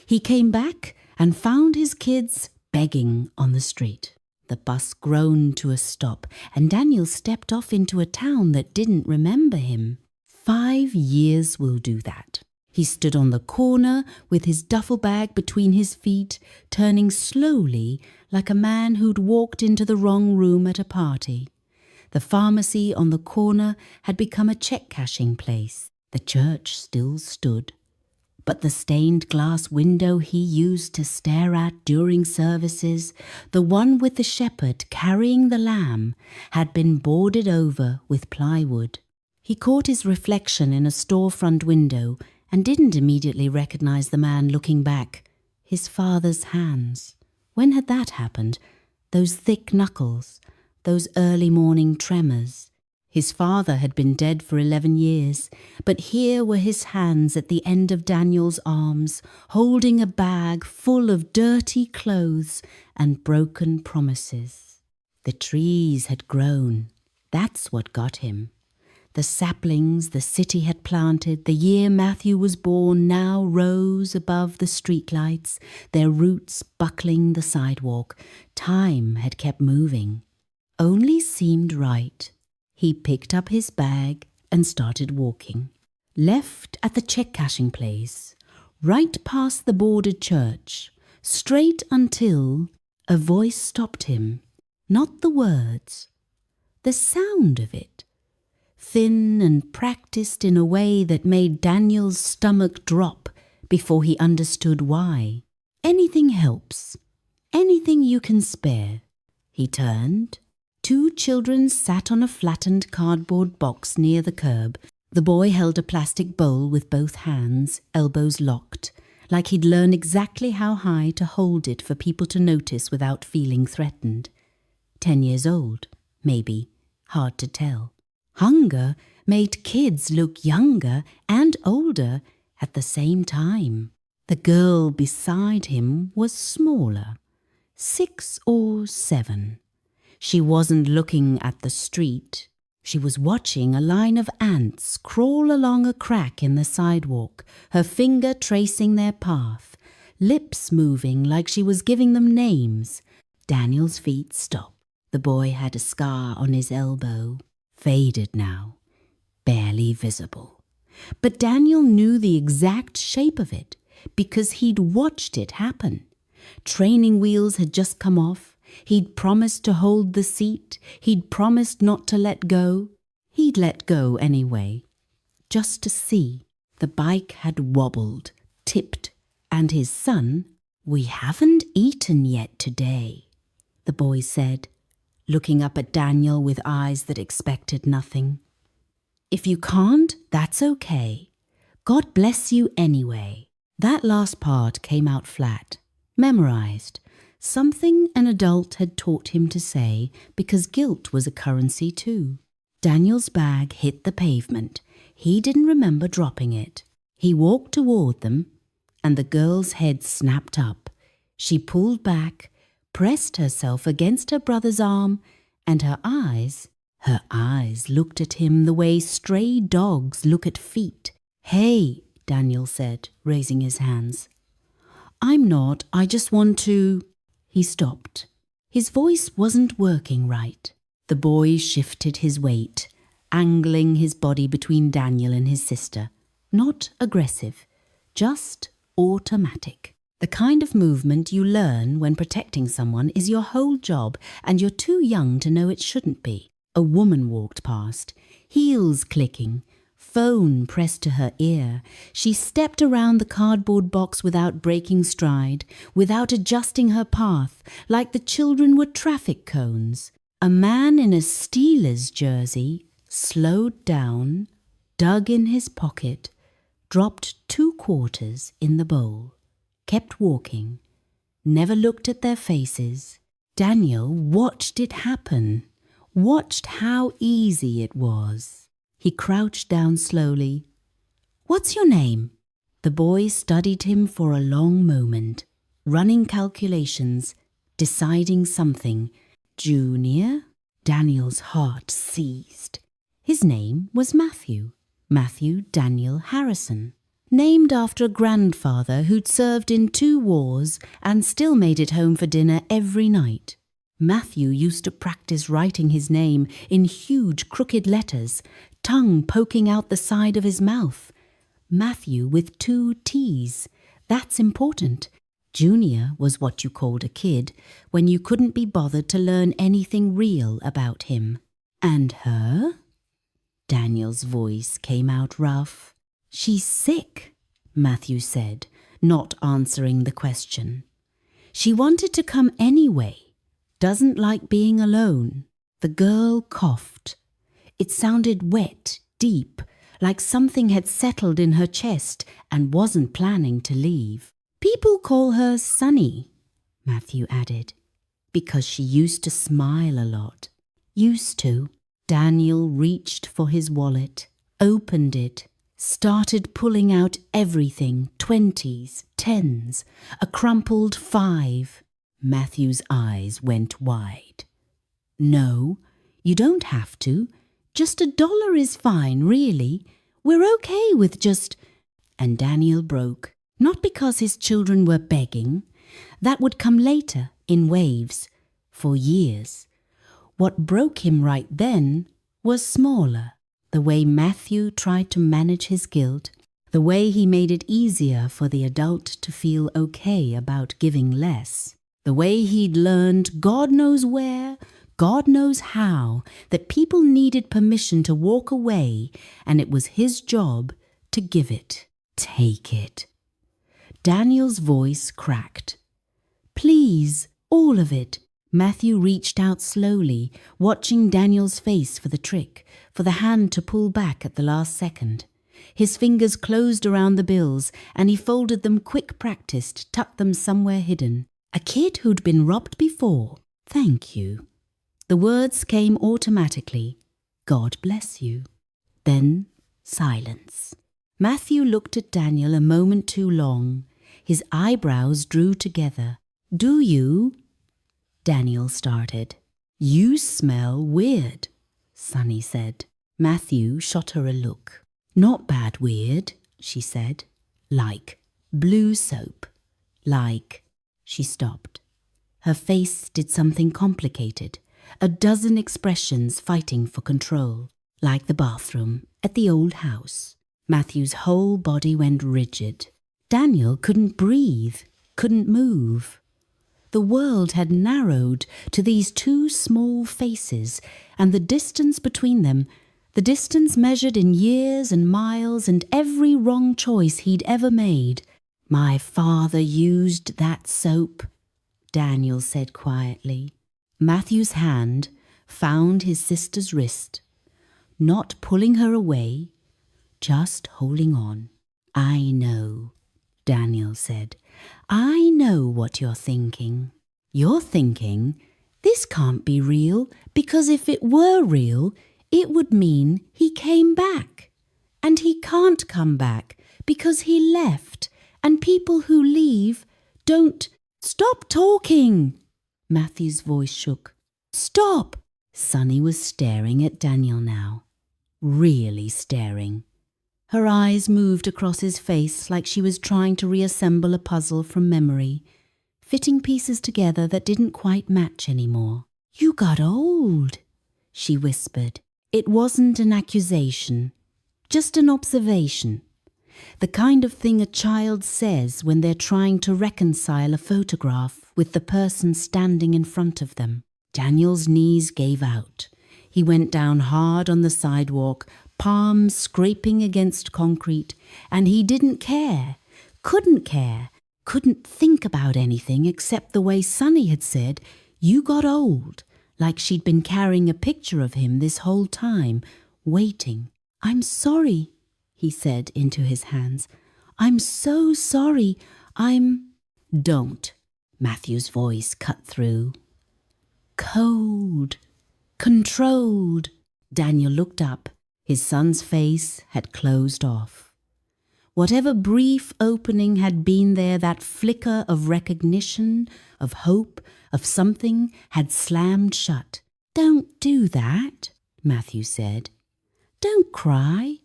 He came back and found his kids begging on the street. The bus groaned to a stop, and Daniel stepped off into a town that didn't remember him. 5 years will do that. He stood on the corner with his duffel bag between his feet, turning slowly like a man who'd walked into the wrong room at a party. The pharmacy on the corner had become a check-cashing place. The church still stood. But the stained glass window he used to stare at during services, the one with the shepherd carrying the lamb, had been boarded over with plywood. He caught his reflection in a storefront window and didn't immediately recognize the man looking back. His father's hands. When had that happened? Those thick knuckles, those early morning tremors. His father had been dead for 11 years, but here were his hands at the end of Daniel's arms, holding a bag full of dirty clothes and broken promises. The trees had grown. That's what got him. The saplings the city had planted the year Matthew was born now rose above the streetlights, their roots buckling the sidewalk. Time had kept moving. Only seemed right. He picked up his bag and started walking. Left at the check-cashing place, right past the boarded church, straight until a voice stopped him. Not the words, the sound of it. Thin and practiced in a way that made Daniel's stomach drop before he understood why. Anything helps. Anything you can spare. He turned. 2 children sat on a flattened cardboard box near the curb. The boy held a plastic bowl with both hands, elbows locked, like he'd learned exactly how high to hold it for people to notice without feeling threatened. 10 years old, maybe, hard to tell. Hunger made kids look younger and older at the same time. The girl beside him was smaller, 6 or 7. She wasn't looking at the street. She was watching a line of ants crawl along a crack in the sidewalk, her finger tracing their path, lips moving like she was giving them names. Daniel's feet stopped. The boy had a scar on his elbow, faded now, barely visible. But Daniel knew the exact shape of it because he'd watched it happen. Training wheels had just come off. He'd promised to hold the seat. He'd promised not to let go. He'd let go anyway, just to see. The bike had wobbled, tipped, and his son, "We haven't eaten yet today," the boy said, looking up at Daniel with eyes that expected nothing. "If you can't, that's okay. God bless you anyway." That last part came out flat, memorized. Something an adult had taught him to say because guilt was a currency too. Daniel's bag hit the pavement. He didn't remember dropping it. He walked toward them, and the girl's head snapped up. She pulled back, pressed herself against her brother's arm, and her eyes looked at him the way stray dogs look at feet. "Hey," Daniel said, raising his hands. "I'm not. I just want to..." He stopped. His voice wasn't working right. The boy shifted his weight, angling his body between Daniel and his sister. Not aggressive, just automatic. The kind of movement you learn when protecting someone is your whole job, and you're too young to know it shouldn't be. A woman walked past, heels clicking, phone pressed to her ear. She stepped around the cardboard box without breaking stride, without adjusting her path, like the children were traffic cones. A man in a Steelers jersey slowed down, dug in his pocket, dropped 2 quarters in the bowl, kept walking, never looked at their faces. Daniel watched it happen, watched how easy it was. He crouched down slowly. "What's your name?" The boy studied him for a long moment, running calculations, deciding something. Junior? Daniel's heart seized. His name was Matthew. Matthew Daniel Harrison. named after a grandfather who'd served in 2 wars and still made it home for dinner every night. Matthew used to practice writing his name in huge crooked letters, tongue poking out the side of his mouth. Matthew with 2 T's. That's important. Junior was what you called a kid when you couldn't be bothered to learn anything real about him. And her? Daniel's voice came out rough. She's sick, Matthew said, not answering the question. She wanted to come anyway. Doesn't like being alone. The girl coughed. It sounded wet, deep, like something had settled in her chest and wasn't planning to leave. People call her Sunny, Matthew added, because she used to smile a lot. Used to. Daniel reached for his wallet, opened it, started pulling out everything, 20s, 10s, a crumpled 5. Matthew's eyes went wide. No, you don't have to. Just $1 is fine, really. We're okay with just... And Daniel broke, not because his children were begging. That would come later, in waves, for years. What broke him right then was smaller. The way Matthew tried to manage his guilt, the way he made it easier for the adult to feel okay about giving less, the way he'd learned God knows where, God knows how, that people needed permission to walk away and it was his job to give it, take it. Daniel's voice cracked. Please, all of it. Matthew reached out slowly, watching Daniel's face for the trick, for the hand to pull back at the last second. His fingers closed around the bills and he folded them quick practiced, tucked them somewhere hidden. A kid who'd been robbed before. Thank you. The words came automatically. God bless you. Then silence. Matthew looked at Daniel a moment too long. His eyebrows drew together. Do you? Daniel started. You smell weird, Sunny said. Matthew shot her a look. Not bad weird, she said. Like blue soap. Like... She stopped. Her face did something complicated, a dozen expressions fighting for control, like the bathroom at the old house. Matthew's whole body went rigid. Daniel couldn't breathe, couldn't move. The world had narrowed to these 2 small faces, and the distance between them, the distance measured in years and miles and every wrong choice he'd ever made. My father used that soap, Daniel said quietly. Matthew's hand found his sister's wrist, not pulling her away, just holding on. I know, Daniel said. I know what you're thinking. You're thinking, this can't be real, because if it were real, it would mean he came back. And he can't come back because he left. And people who leave don't... Stop talking! Matthew's voice shook. Stop! Sunny was staring at Daniel now. Really staring. Her eyes moved across his face like she was trying to reassemble a puzzle from memory, fitting pieces together that didn't quite match anymore. You got old, she whispered. It wasn't an accusation, just an observation. The kind of thing a child says when they're trying to reconcile a photograph with the person standing in front of them. Daniel's knees gave out. He went down hard on the sidewalk, palms scraping against concrete, and he didn't care, couldn't think about anything except the way Sunny had said, you got old, like she'd been carrying a picture of him this whole time, waiting. I'm sorry, he said into his hands. I'm so sorry. Don't. Matthew's voice cut through. Cold. Controlled. Daniel looked up. His son's face had closed off. Whatever brief opening had been there, that flicker of recognition, of hope, of something, had slammed shut. Don't do that, Matthew said. Don't cry.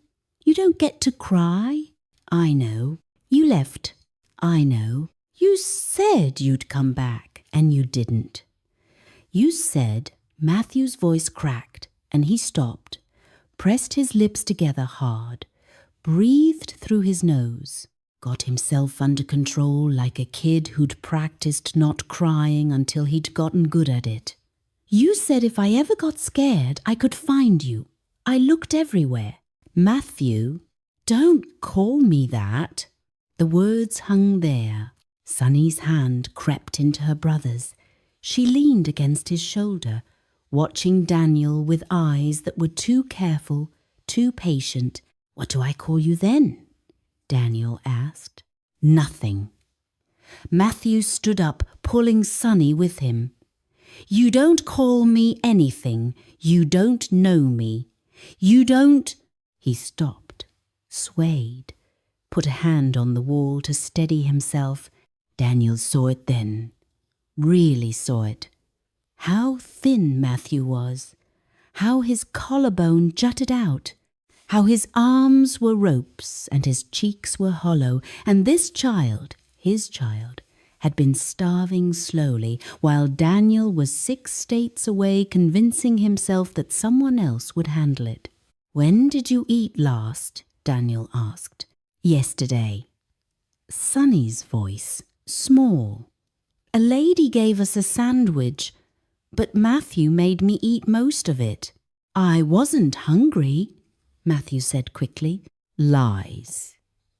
You don't get to cry. I know. You left. I know. You said you'd come back, and you didn't. You said. Matthew's voice cracked, and he stopped, pressed his lips together hard, breathed through his nose, got himself under control like a kid who'd practiced not crying until he'd gotten good at it. You said if I ever got scared, I could find you. I looked everywhere. Matthew, don't call me that. The words hung there. Sunny's hand crept into her brother's. She leaned against his shoulder, watching Daniel with eyes that were too careful, too patient. What do I call you then? Daniel asked. Nothing. Matthew stood up, pulling Sunny with him. You don't call me anything. You don't know me. You don't... He stopped, swayed, put a hand on the wall to steady himself. Daniel saw it then, really saw it. How thin Matthew was, how his collarbone jutted out, how his arms were ropes and his cheeks were hollow, and this child, his child, had been starving slowly, while Daniel was 6 states away convincing himself that someone else would handle it. When did you eat last? Daniel asked. Yesterday. Sunny's voice, small. A lady gave us a sandwich, but Matthew made me eat most of it. I wasn't hungry, Matthew said quickly. Lies.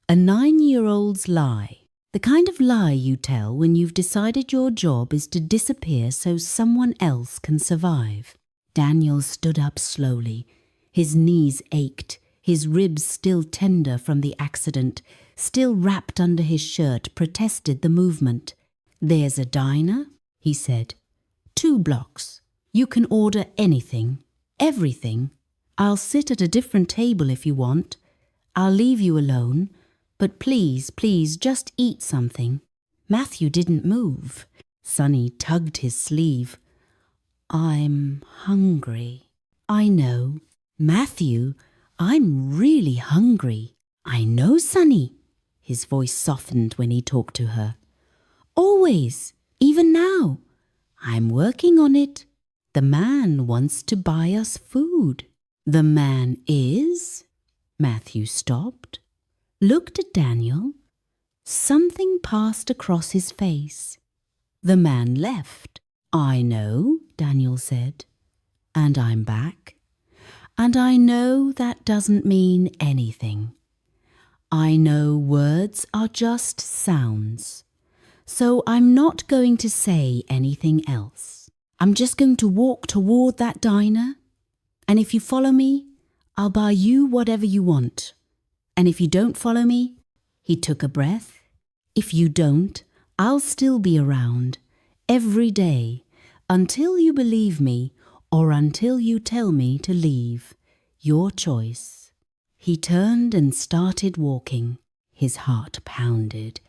A 9-year-old's lie. The kind of lie you tell when you've decided your job is to disappear so someone else can survive. Daniel stood up slowly. His knees ached, his ribs still tender from the accident, still wrapped under his shirt, protested the movement. There's a diner, he said. 2 blocks. You can order anything, everything. I'll sit at a different table if you want. I'll leave you alone. But please, please, just eat something. Matthew didn't move. Sunny tugged his sleeve. I'm hungry. I know. Matthew, I'm really hungry. I know, Sunny. His voice softened when he talked to her. Always, even now. I'm working on it. The man wants to buy us food. The man is? Matthew stopped, looked at Daniel. Something passed across his face. The man left. I know, Daniel said. And I'm back. And I know that doesn't mean anything. I know words are just sounds. So I'm not going to say anything else. I'm just going to walk toward that diner. And if you follow me, I'll buy you whatever you want. And if you don't follow me, he took a breath. If you don't, I'll still be around every day until you believe me or until you tell me to leave. Your choice. He turned and started walking. His heart pounded.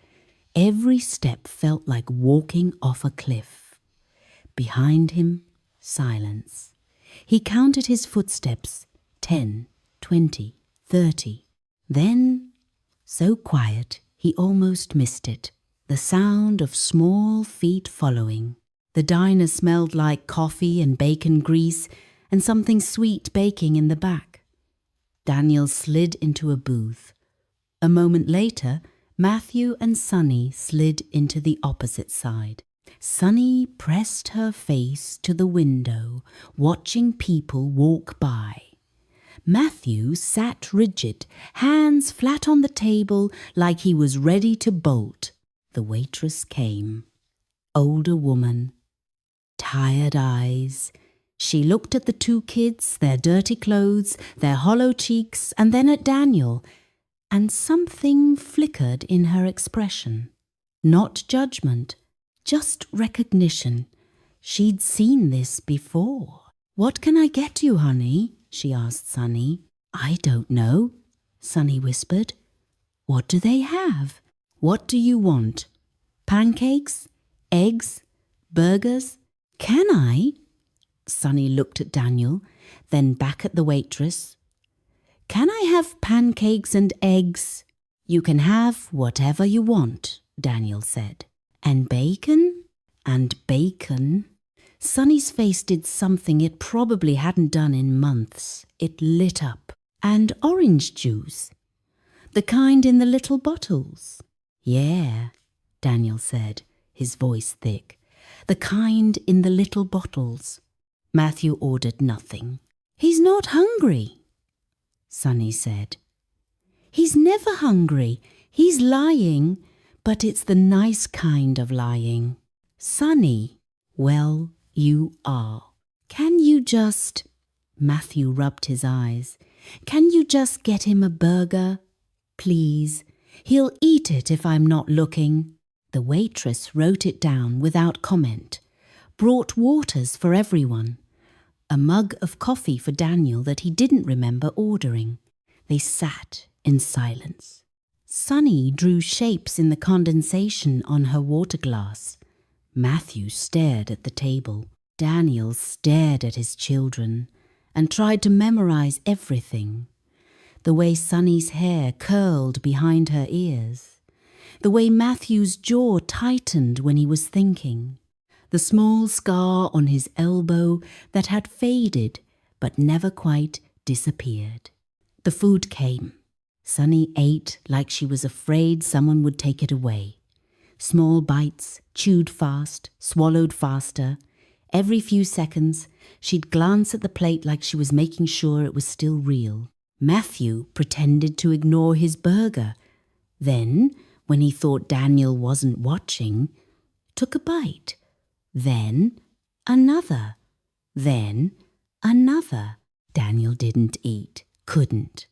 Every step felt like walking off a cliff. Behind him, silence. He counted his footsteps, 10, 20, 30. Then, so quiet, he almost missed it. The sound of small feet following. The diner smelled like coffee and bacon grease and something sweet baking in the back. Daniel slid into a booth. A moment later, Matthew and Sunny slid into the opposite side. Sunny pressed her face to the window, watching people walk by. Matthew sat rigid, hands flat on the table like he was ready to bolt. The waitress came. Older woman. Tired eyes. She looked at the 2 kids, their dirty clothes, their hollow cheeks, and then at Daniel, and something flickered in her expression. Not judgment, just recognition. She'd seen this before. What can I get you, honey? She asked Sunny. I don't know, Sunny whispered. What do they have? What do you want? Pancakes? Eggs? Burgers? Can I? Sunny looked at Daniel, then back at the waitress. Can I have pancakes and eggs? You can have whatever you want, Daniel said. And bacon? And bacon? Sunny's face did something it probably hadn't done in months. It lit up. And orange juice. The kind in the little bottles. Yeah, Daniel said, his voice thick. The kind in the little bottles. Matthew ordered nothing. He's not hungry, Sunny said. He's never hungry. He's lying, but it's the nice kind of lying. Sunny, well, you are. Can you just... Matthew rubbed his eyes. Can you just get him a burger? Please. He'll eat it if I'm not looking. The waitress wrote it down without comment. Brought waters for everyone. A mug of coffee for Daniel that he didn't remember ordering. They sat in silence. Sunny drew shapes in the condensation on her water glass. Matthew stared at the table. Daniel stared at his children and tried to memorize everything. The way Sunny's hair curled behind her ears. The way Matthew's jaw tightened when he was thinking. The small scar on his elbow that had faded but never quite disappeared. The food came. Sunny ate like she was afraid someone would take it away. Small bites, chewed fast, swallowed faster. Every few seconds, she'd glance at the plate like she was making sure it was still real. Matthew pretended to ignore his burger. Then, when he thought Daniel wasn't watching, took a bite. Then another. Then another. Daniel didn't eat, couldn't.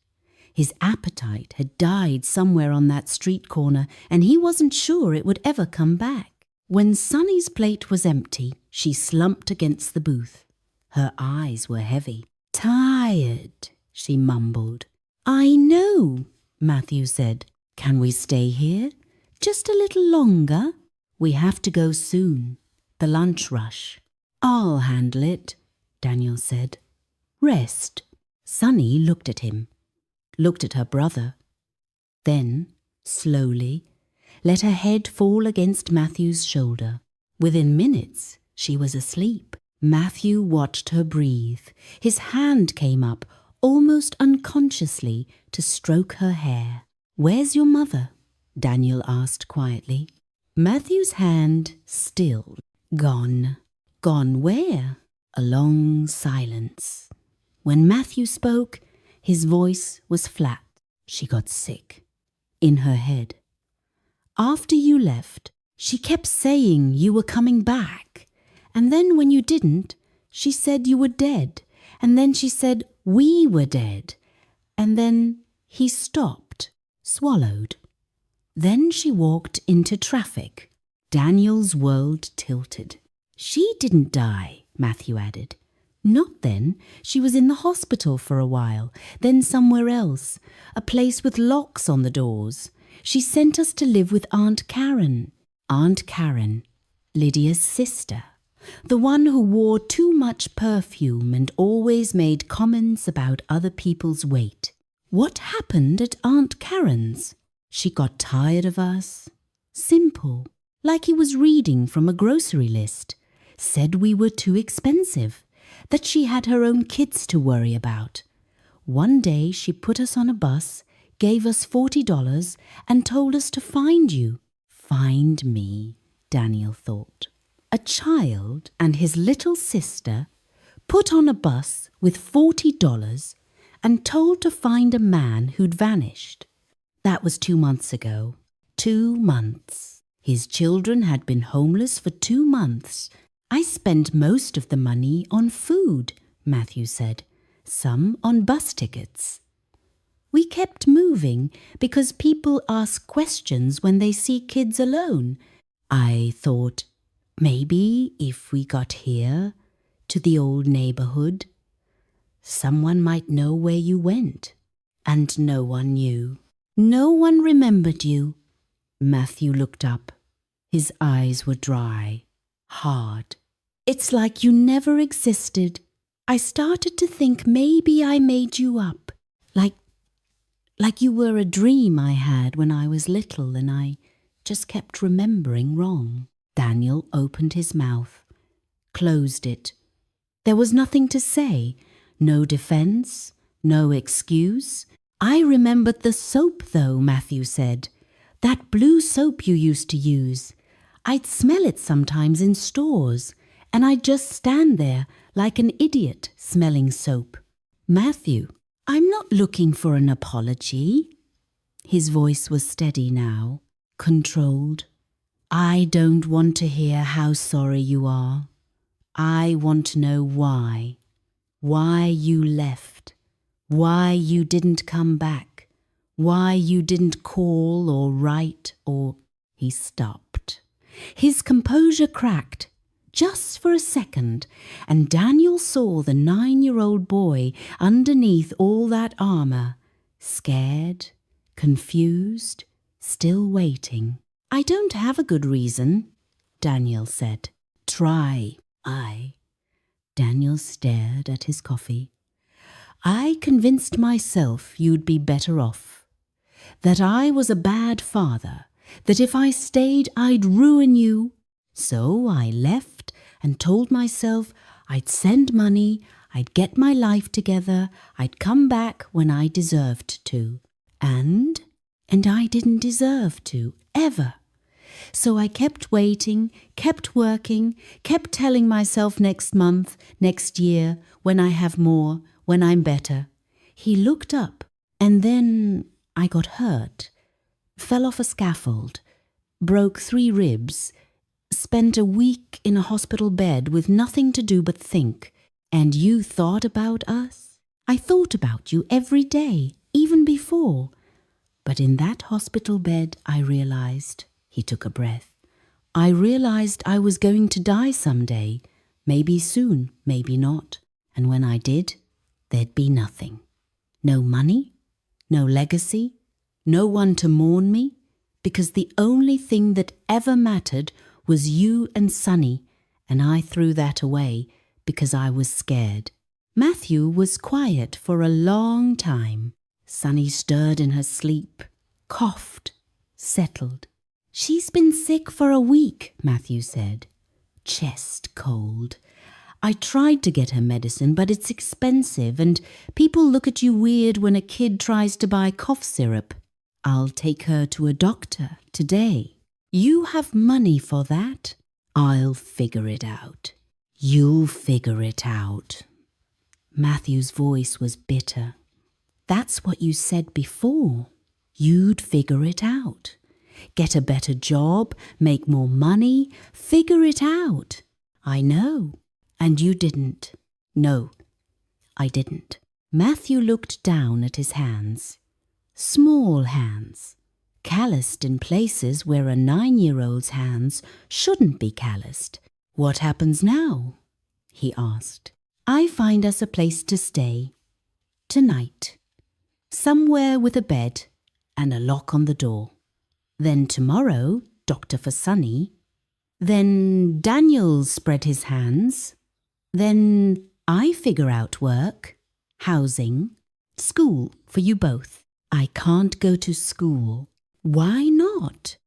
His appetite had died somewhere on that street corner, and he wasn't sure it would ever come back. When Sunny's plate was empty, she slumped against the booth. Her eyes were heavy. Tired, she mumbled. I know, Matthew said. Can we stay here? Just a little longer? We have to go soon. The lunch rush. I'll handle it, Daniel said. Rest. Sunny looked at him. Looked at her brother. Then, slowly, let her head fall against Matthew's shoulder. Within minutes, she was asleep. Matthew watched her breathe. His hand came up, almost unconsciously, to stroke her hair. Where's your mother? Daniel asked quietly. Matthew's hand stilled. Gone. Gone where? A long silence. When Matthew spoke, his voice was flat. She got sick. In her head. After you left, she kept saying you were coming back. And then when you didn't, she said you were dead. And then she said we were dead. And then he stopped, swallowed. Then she walked into traffic. Daniel's world tilted. She didn't die, Matthew added. Not then. She was in the hospital for a while, then somewhere else, a place with locks on the doors. She sent us to live with Aunt Karen. Aunt Karen, Lydia's sister. The one who wore too much perfume and always made comments about other people's weight. What happened at Aunt Karen's? She got tired of us. Simple, like he was reading from a grocery list. Said we were too expensive, that she had her own kids to worry about. One day she put us on a bus, gave us $40 and told us to find you. Find me, Daniel thought. A child and his little sister put on a bus with $40 and told to find a man who'd vanished. That was 2 months ago. 2 months. His children had been homeless for 2 months. I spent most of the money on food, Matthew said, some on bus tickets. We kept moving because people ask questions when they see kids alone. I thought, maybe if we got here, to the old neighborhood, someone might know where you went. And no one knew. No one remembered you. Matthew looked up. His eyes were dry, hard. It's like you never existed. I started to think maybe I made you up. Like you were a dream I had when I was little and I just kept remembering wrong. Daniel opened his mouth, closed it. There was nothing to say, no defense, no excuse. I remembered the soap though, Matthew said. That blue soap you used to use. I'd smell it sometimes in stores, and I'd just stand there like an idiot smelling soap. Matthew, I'm not looking for an apology. His voice was steady now, controlled. I don't want to hear how sorry you are. I want to know why. Why you left. Why you didn't come back. Why you didn't call or write or... He stopped. His composure cracked, just for a second, and Daniel saw the 9-year-old boy underneath all that armor, scared, confused, still waiting. I don't have a good reason, Daniel said. Try. Daniel stared at his coffee. I convinced myself you'd be better off. That I was a bad father. That if I stayed, I'd ruin you. So I left and told myself I'd send money, I'd get my life together, I'd come back when I deserved to. And I didn't deserve to, ever. So I kept waiting, kept working, kept telling myself next month, next year, when I have more, when I'm better. He looked up, and then I got hurt, fell off a scaffold, broke 3 ribs, spent a week in a hospital bed with nothing to do but think. And you thought about us? I thought about you every day, even before. But in that hospital bed, I realized... He took a breath. I realized I was going to die someday, maybe soon, maybe not. And when I did, there'd be nothing. No money, no legacy, no one to mourn me, because the only thing that ever mattered was you and Sonny, and I threw that away because I was scared. Matthew was quiet for a long time. Sonny stirred in her sleep, coughed, settled. She's been sick for a week, Matthew said. Chest cold. I tried to get her medicine, but it's expensive, and people look at you weird when a kid tries to buy cough syrup. I'll take her to a doctor today. You have money for that? I'll figure it out. You'll figure it out. Matthew's voice was bitter. That's what you said before. You'd figure it out. Get a better job, make more money, figure it out. I know. And you didn't. No, I didn't. Matthew looked down at his hands. Small hands, calloused in places where a 9-year-old's hands shouldn't be calloused. What happens now? He asked. I find us a place to stay. Tonight. Somewhere with a bed and a lock on the door. Then tomorrow, doctor for Sonny. Then Daniel spread his hands. Then I figure out work, housing, school for you both. I can't go to school. Why not?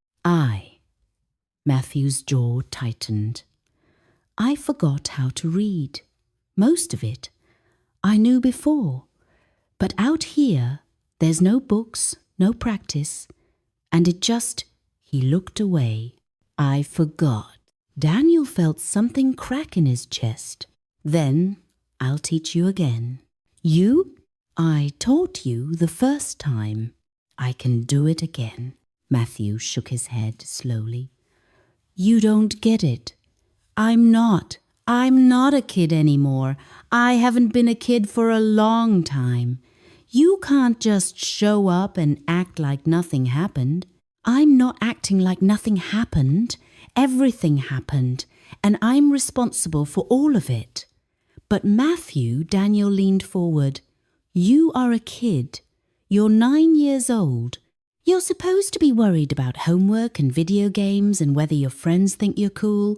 Matthew's jaw tightened. I forgot how to read. Most of it. I knew before. But out here, there's no books, no practice. And it just... He looked away. I forgot. Daniel felt something crack in his chest. Then I'll teach you again. You? I taught you the first time. I can do it again. Matthew shook his head slowly. You don't get it. I'm not a kid anymore. I haven't been a kid for a long time. You can't just show up and act like nothing happened. I'm not acting like nothing happened. Everything happened, and I'm responsible for all of it. But Matthew, Daniel leaned forward. You are a kid. You're 9 years old. You're supposed to be worried about homework and video games and whether your friends think you're cool.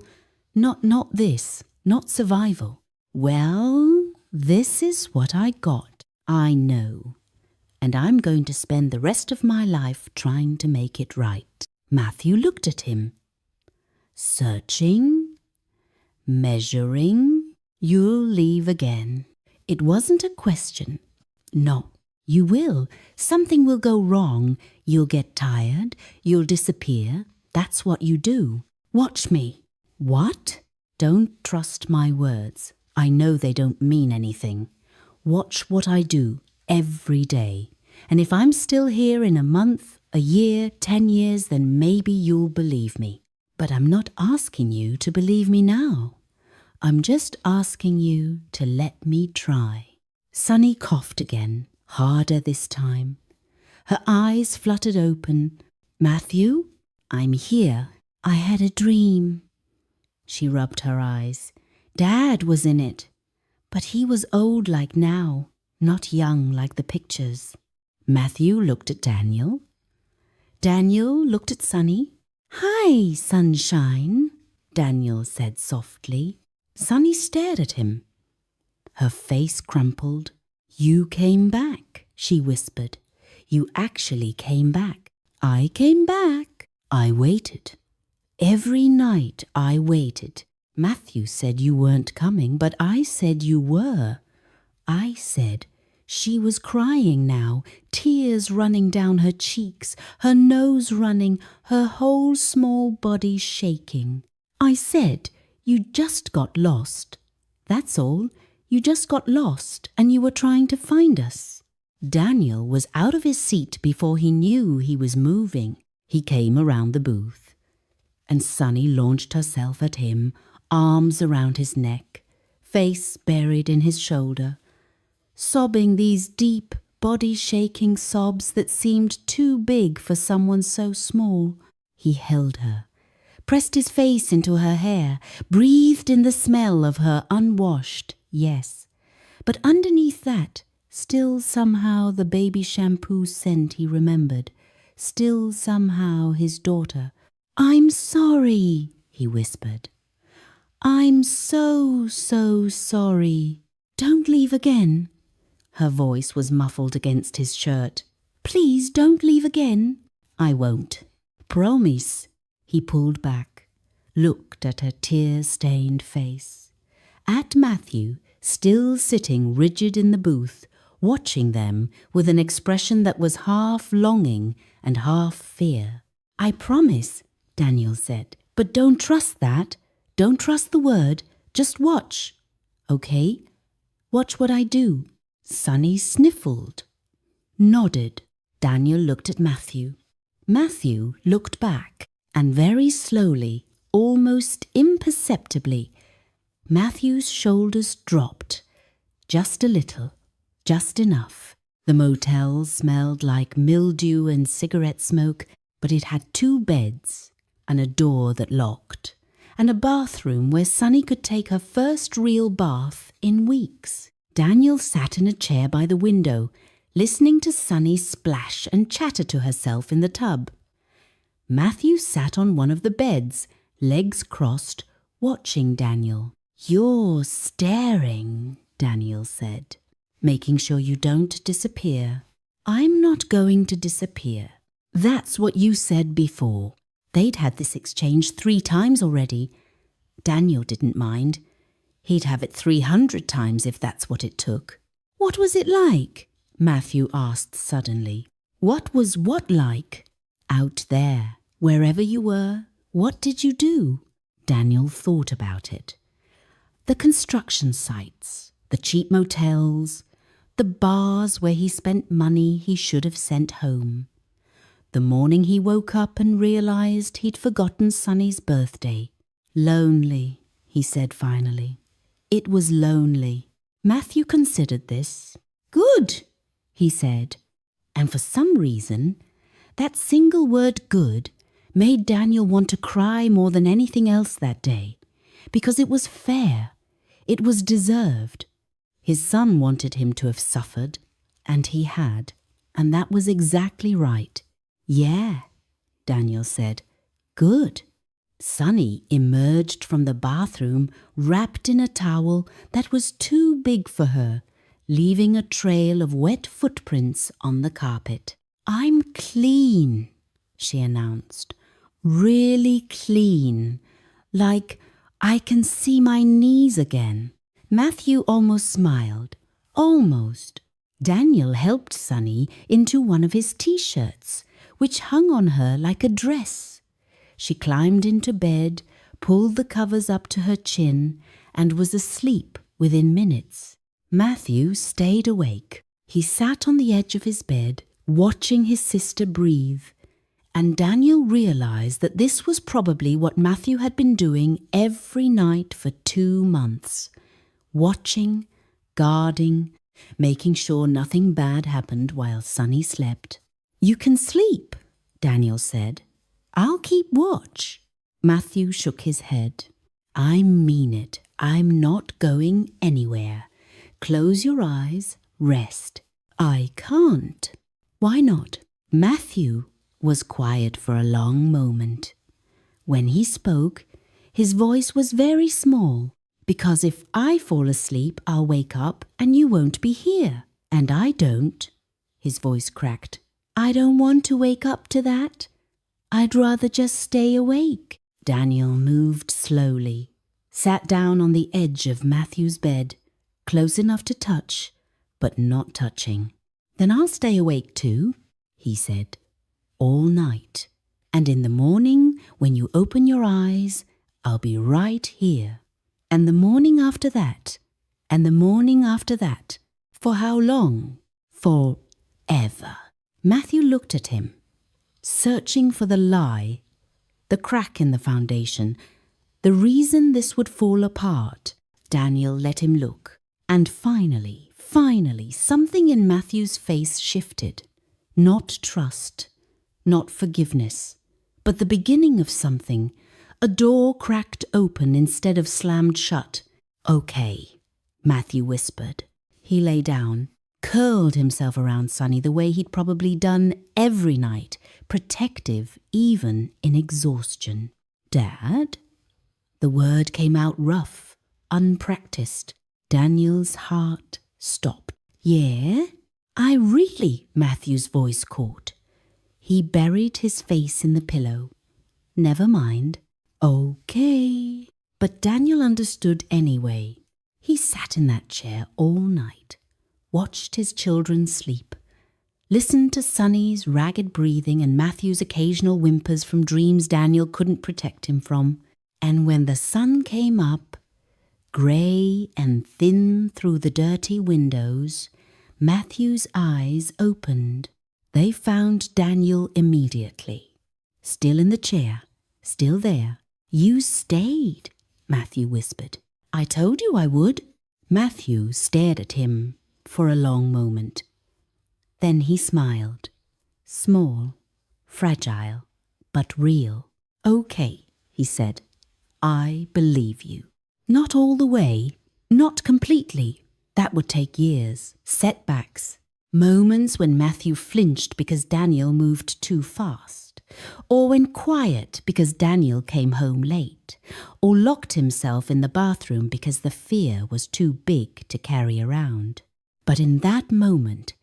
Not this. Not survival. Well, this is what I got. I know. and I'm going to spend the rest of my life trying to make it right." Matthew looked at him. "Searching? Measuring? You'll leave again." It wasn't a question. "No, you will. Something will go wrong. You'll get tired. You'll disappear. That's what you do. Watch me." "What?" "Don't trust my words. I know they don't mean anything. Watch what I do every day. And if I'm still here in a month, a year, 10 years, then maybe you'll believe me. But I'm not asking you to believe me now. I'm just asking you to let me try." Sunny coughed again, harder this time. Her eyes fluttered open. "Matthew, I'm here. I had a dream." She rubbed her eyes. "Dad was in it. But he was old like now, not young like the pictures." Matthew looked at Daniel. Daniel looked at Sunny. "Hi, sunshine," Daniel said softly. Sunny stared at him. Her face crumpled. "You came back," she whispered. "You actually came back." "I came back. I waited. Every night I waited. Matthew said you weren't coming, but I said you were. I said she was crying now, tears running down her cheeks, her nose running, her whole small body shaking. I said you just got lost. That's all. You just got lost and you were trying to find us." Daniel was out of his seat before he knew he was moving. He came around the booth, and Sunny launched herself at him, arms around his neck, face buried in his shoulder, sobbing these deep, body-shaking sobs that seemed too big for someone so small. He held her, pressed his face into her hair, breathed in the smell of her unwashed, yes. But underneath that, still somehow the baby shampoo scent he remembered, still somehow his daughter. "I'm sorry," he whispered. "I'm so, so sorry. Don't leave again." Her voice was muffled against his shirt. "Please don't leave again." "I won't. Promise." He pulled back, looked at her tear-stained face, at Matthew, still sitting rigid in the booth, watching them with an expression that was half longing and half fear. "I promise," Daniel said, "but don't trust that. Don't trust the word. Just watch. Okay? Watch what I do." Sunny sniffled, nodded. Daniel looked at Matthew. Matthew looked back, and very slowly, almost imperceptibly, Matthew's shoulders dropped, just a little, just enough. The motel smelled like mildew and cigarette smoke, but it had 2 beds and a door that locked, and a bathroom where Sunny could take her first real bath in weeks. Daniel sat in a chair by the window, listening to Sunny splash and chatter to herself in the tub. Matthew sat on one of the beds, legs crossed, watching Daniel. "You're staring," Daniel said, "making sure you don't disappear." "I'm not going to disappear." "That's what you said before." They'd had this exchange 3 times already. Daniel didn't mind. He'd have it 300 times if that's what it took. "What was it like?" Matthew asked suddenly. "What was what like?" "Out there, wherever you were. What did you do?" Daniel thought about it. The construction sites, the cheap motels, the bars where he spent money he should have sent home. The morning he woke up and realized he'd forgotten Sunny's birthday. "Lonely," he said finally. It was lonely. Matthew considered this. "Good," he said. And for some reason, that single word "good" made Daniel want to cry more than anything else that day, because it was fair. It was deserved. His son wanted him to have suffered, and he had, and that was exactly right. "Yeah," Daniel said. "Good." Sunny emerged from the bathroom wrapped in a towel that was too big for her, leaving a trail of wet footprints on the carpet. "I'm clean," she announced. "Really clean. Like I can see my knees again." Matthew almost smiled. Almost. Daniel helped Sunny into one of his t-shirts, which hung on her like a dress. She climbed into bed, pulled the covers up to her chin, and was asleep within minutes. Matthew stayed awake. He sat on the edge of his bed, watching his sister breathe, and Daniel realized that this was probably what Matthew had been doing every night for 2 months. Watching, guarding, making sure nothing bad happened while Sunny slept. "You can sleep," Daniel said. "I'll keep watch." Matthew shook his head. "I mean it. I'm not going anywhere. Close your eyes, rest." "I can't." "Why not?" Matthew was quiet for a long moment. When he spoke, his voice was very small. "Because if I fall asleep, I'll wake up and you won't be here. And I don't." His voice cracked. "I don't want to wake up to that. I'd rather just stay awake." Daniel moved slowly, sat down on the edge of Matthew's bed, close enough to touch, but not touching. "Then I'll stay awake too," he said, "all night. And in the morning, when you open your eyes, I'll be right here. And the morning after that, and the morning after that. For how long? Forever." Matthew looked at him, searching for the lie, the crack in the foundation, the reason this would fall apart. Daniel let him look. And finally, something in Matthew's face shifted. Not trust, not forgiveness, but the beginning of something. A door cracked open instead of slammed shut. "Okay," Matthew whispered. He lay down, curled himself around Sunny the way he'd probably done every night, protective even in exhaustion. "Dad?" The word came out rough, unpracticed. Daniel's heart stopped. "Yeah?" Matthew's voice caught. He buried his face in the pillow. "Never mind." "Okay." But Daniel understood anyway. He sat in that chair all night, watched his children sleep, listened to Sunny's ragged breathing and Matthew's occasional whimpers from dreams Daniel couldn't protect him from. And when the sun came up, grey and thin through the dirty windows, Matthew's eyes opened. They found Daniel immediately, still in the chair, still there. "You stayed," Matthew whispered. "I told you I would." Matthew stared at him for a long moment. Then he smiled, small, fragile, but real. "Okay," he said. "I believe you. Not all the way, not completely. That would take years, setbacks, moments when Matthew flinched because Daniel moved too fast, or went quiet because Daniel came home late, or locked himself in the bathroom because the fear was too big to carry around. But in that moment,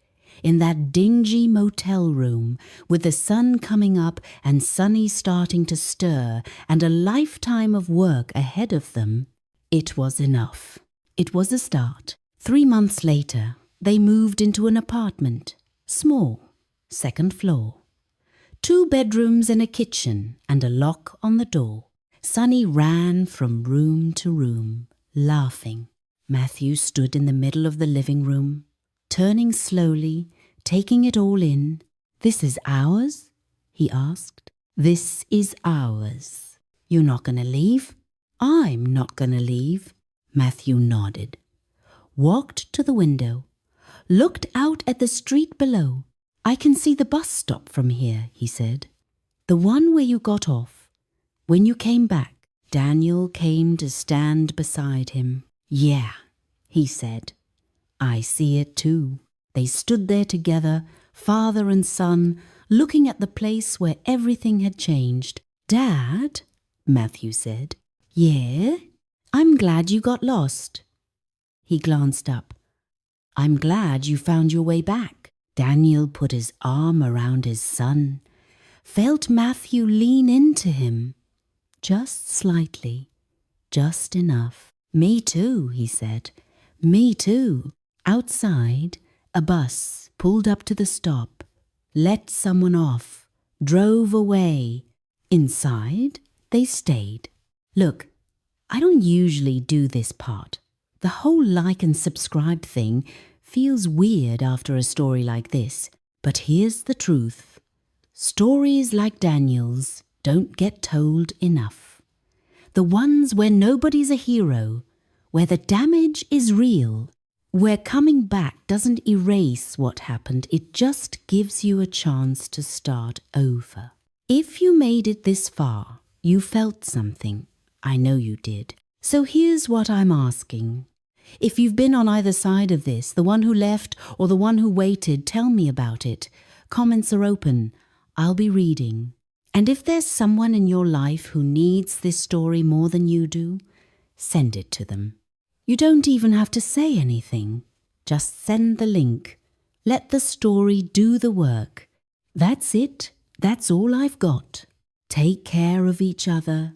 in that dingy motel room, with the sun coming up and Sunny starting to stir and a lifetime of work ahead of them, it was enough. It was a start. 3 months later, they moved into an apartment, small, 2nd floor. 2 bedrooms and a kitchen and a lock on the door. Sunny ran from room to room, laughing. Matthew stood in the middle of the living room, turning slowly, taking it all in. "This is ours?" he asked. "This is ours. You're not going to leave?" "I'm not going to leave." Matthew nodded, walked to the window, looked out at the street below. "I can see the bus stop from here," he said. "The one where you got off, when you came back." Daniel came to stand beside him. "Yeah," he said. "I see it too." They stood there together, father and son, looking at the place where everything had changed. "Dad," Matthew said. "Yeah? I'm glad you got lost." He glanced up. I'm glad you found your way back." Daniel put his arm around his son, felt Matthew lean into him, just slightly, just enough. "Me too," he said. "Me too." Outside, a bus pulled up to the stop, let someone off, drove away. Inside, they stayed. Look, I don't usually do this part. The whole like and subscribe thing feels weird after a story like this. But here's the truth. Stories like Daniel's don't get told enough. The ones where nobody's a hero, where the damage is real, where coming back doesn't erase what happened, it just gives you a chance to start over. If you made it this far, you felt something. I know you did. So here's what I'm asking. If you've been on either side of this, the one who left or the one who waited, tell me about it. Comments are open. I'll be reading. And if there's someone in your life who needs this story more than you do, send it to them. You don't even have to say anything. Just send the link. Let the story do the work. That's it. That's all I've got. Take care of each other.